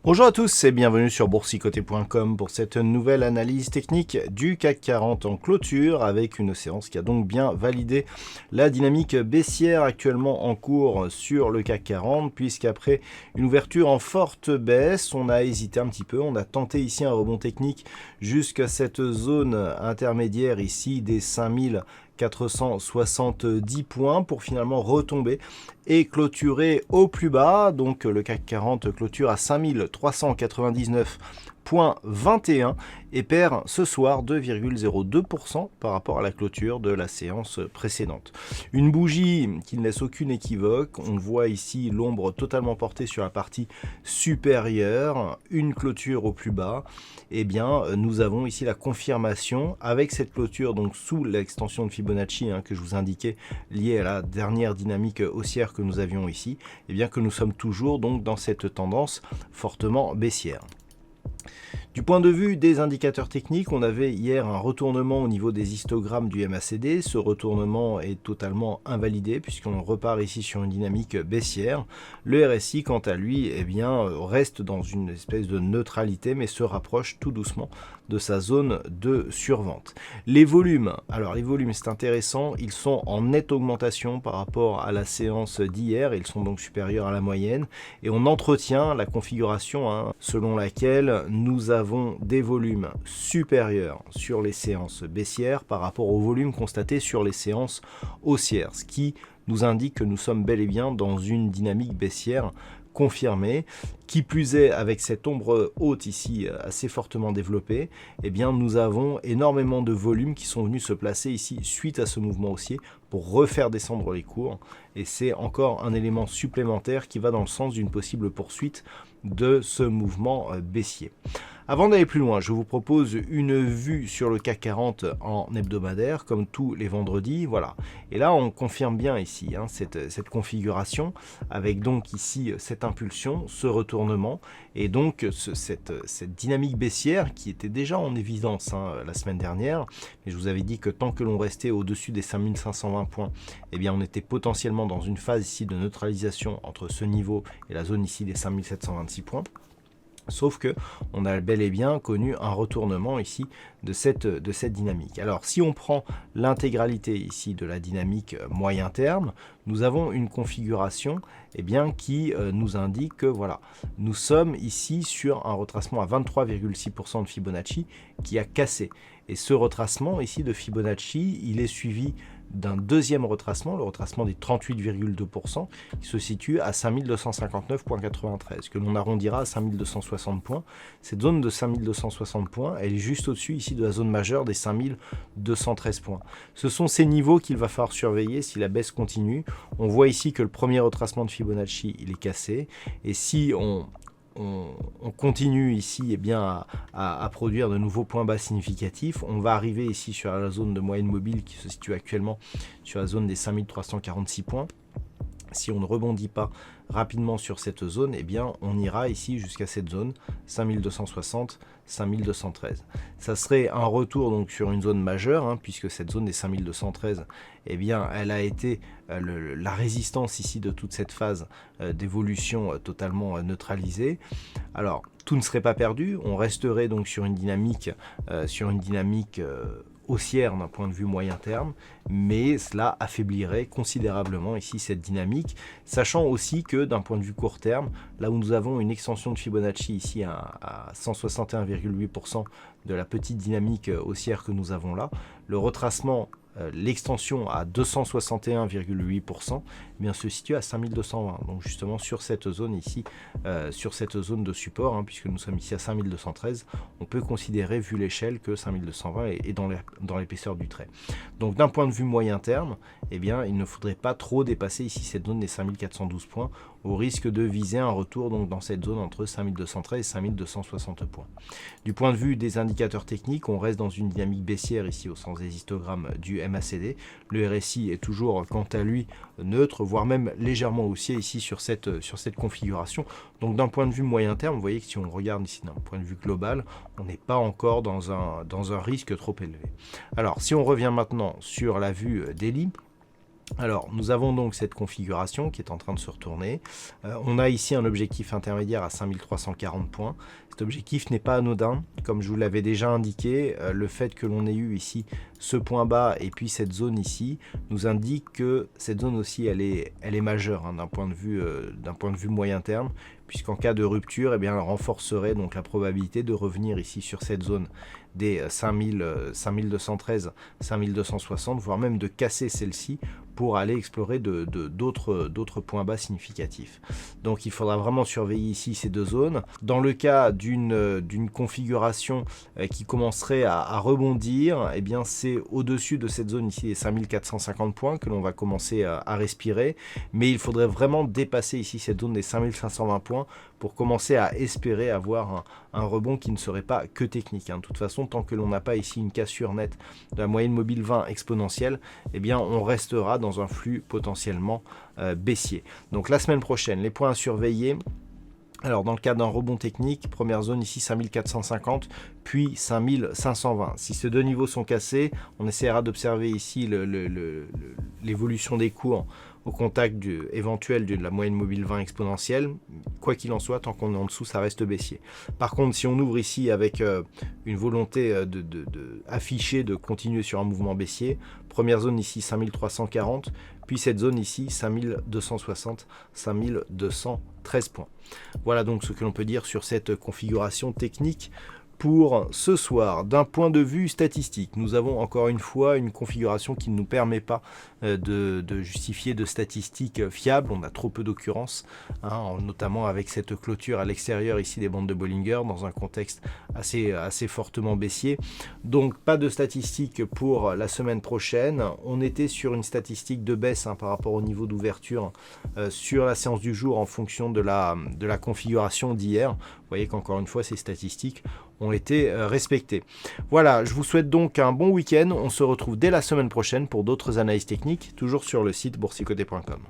Bonjour à tous et bienvenue sur boursicoté.com pour cette nouvelle analyse technique du CAC 40 en clôture avec une séance qui a donc bien validé la dynamique baissière actuellement en cours sur le CAC 40 puisqu'après une ouverture en forte baisse, on a hésité un petit peu, on a tenté ici un rebond technique jusqu'à cette zone intermédiaire ici des 5470 points pour finalement retomber et clôturer au plus bas. Donc le CAC 40 clôture à 5399,21 et perd ce soir 2,02% par rapport à la clôture de la séance précédente. Une bougie qui ne laisse aucune équivoque, on voit ici l'ombre totalement portée sur la partie supérieure, une clôture au plus bas, et bien nous avons ici la confirmation avec cette clôture donc sous l'extension de Fibonacci que je vous indiquais liée à la dernière dynamique haussière que nous avions ici, et bien que nous sommes toujours donc dans cette tendance fortement baissière. Du point de vue des indicateurs techniques, on avait hier un retournement au niveau des histogrammes du MACD. Ce retournement est totalement invalidé puisqu'on repart ici sur une dynamique baissière. Le RSI, quant à lui, reste dans une espèce de neutralité mais se rapproche tout doucement de sa zone de survente. Les volumes, alors les volumes c'est intéressant, ils sont en nette augmentation par rapport à la séance d'hier, ils sont donc supérieurs à la moyenne et on entretient la configuration selon laquelle nous avons des volumes supérieurs sur les séances baissières par rapport aux volumes constatés sur les séances haussières, ce qui nous indique que nous sommes bel et bien dans une dynamique baissière confirmé. Qui plus est, avec cette ombre haute ici assez fortement développée, eh bien nous avons énormément de volumes qui sont venus se placer ici suite à ce mouvement haussier pour refaire descendre les cours, et c'est encore un élément supplémentaire qui va dans le sens d'une possible poursuite de ce mouvement baissier. Avant d'aller plus loin, je vous propose une vue sur le CAC 40 en hebdomadaire, comme tous les vendredis, voilà. Et là, on confirme bien ici cette configuration, avec donc ici cette impulsion, ce retournement, et donc cette dynamique baissière qui était déjà en évidence la semaine dernière. Mais je vous avais dit que tant que l'on restait au-dessus des 5520 points, eh bien on était potentiellement dans une phase ici de neutralisation entre ce niveau et la zone ici des 5726 points. Sauf que on a bel et bien connu un retournement ici de cette dynamique. Alors si on prend l'intégralité ici de la dynamique moyen terme, nous avons une configuration qui nous indique que voilà, nous sommes ici sur un retracement à 23,6% de Fibonacci qui a cassé. Et ce retracement ici de Fibonacci, il est suivi d'un deuxième retracement, le retracement des 38,2%, qui se situe à 5259,93, que l'on arrondira à 5260 points. Cette zone de 5260 points, elle est juste au-dessus ici de la zone majeure des 5213 points. Ce sont ces niveaux qu'il va falloir surveiller si la baisse continue. On voit ici que le premier retracement de Fibonacci, il est cassé, et si on continue ici à produire de nouveaux points bas significatifs, on va arriver ici sur la zone de moyenne mobile qui se situe actuellement sur la zone des 5346 points. Si on ne rebondit pas rapidement sur cette zone, on ira ici jusqu'à cette zone 5260, 5213. Ça serait un retour donc sur une zone majeure, puisque cette zone des 5213, elle a été la résistance ici de toute cette phase d'évolution totalement neutralisée. Alors, tout ne serait pas perdu, on resterait donc sur une dynamique haussière d'un point de vue moyen terme, mais cela affaiblirait considérablement ici cette dynamique, sachant aussi que d'un point de vue court terme, là où nous avons une extension de Fibonacci ici à 161,8% de la petite dynamique haussière que nous avons là, le retracement, l'extension à 261,8% se situe à 5220, donc justement sur cette zone ici, sur cette zone de support, puisque nous sommes ici à 5213, on peut considérer vu l'échelle que 5220 est dans l'épaisseur du trait. Donc d'un point de vue moyen terme, il ne faudrait pas trop dépasser ici cette zone des 5412 points au risque de viser un retour donc dans cette zone entre 5213 et 5260 points. Du point de vue des indicateurs techniques, on reste dans une dynamique baissière ici au sens des histogrammes du MACD. Le RSI est toujours quant à lui neutre, voire même légèrement haussier ici sur cette configuration. Donc d'un point de vue moyen terme, vous voyez que si on regarde ici d'un point de vue global, on n'est pas encore dans un risque trop élevé. Alors si on revient maintenant sur la vue daily, alors, nous avons donc cette configuration qui est en train de se retourner. On a ici un objectif intermédiaire à 5340 points. Cet objectif n'est pas anodin. Comme je vous l'avais déjà indiqué, le fait que l'on ait eu ici ce point bas et puis cette zone ici nous indique que cette zone aussi, elle est majeure hein, d'un point de vue moyen terme, puisqu'en cas de rupture, eh bien, elle renforcerait donc la probabilité de revenir ici sur cette zone des 5213, 5260, voire même de casser celle-ci pour aller explorer d'autres points bas significatifs. Donc il faudra vraiment surveiller ici ces deux zones. Dans le cas d'une configuration qui commencerait à rebondir, eh bien c'est au-dessus de cette zone ici, les 5450 points, que l'on va commencer à respirer. Mais il faudrait vraiment dépasser ici cette zone des 5520 points pour commencer à espérer avoir un rebond qui ne serait pas que technique. De toute façon, tant que l'on n'a pas ici une cassure nette de la moyenne mobile 20 exponentielle, eh bien on restera dans un flux potentiellement baissier. Donc la semaine prochaine, les points à surveiller. Alors dans le cas d'un rebond technique, première zone ici 5450, puis 5520. Si ces deux niveaux sont cassés, on essaiera d'observer ici l'évolution des cours au contact éventuel de la moyenne mobile 20 exponentielle. Quoi qu'il en soit, tant qu'on est en dessous, ça reste baissier. Par contre, si on ouvre ici avec une volonté affichée de continuer sur un mouvement baissier, première zone ici 5340, puis cette zone ici 5260, 5213 points. Voilà donc ce que l'on peut dire sur cette configuration technique. Pour ce soir, d'un point de vue statistique, nous avons encore une fois une configuration qui ne nous permet pas de justifier de statistiques fiables. On a trop peu d'occurrences, hein, notamment avec cette clôture à l'extérieur ici des bandes de Bollinger dans un contexte assez fortement baissier. Donc pas de statistiques pour la semaine prochaine. On était sur une statistique de baisse par rapport au niveau d'ouverture sur la séance du jour en fonction de la configuration d'hier. Vous voyez qu'encore une fois ces statistiques ont été respectées. Voilà, je vous souhaite donc un bon week-end. On se retrouve dès la semaine prochaine pour d'autres analyses techniques, toujours sur le site boursicoté.com.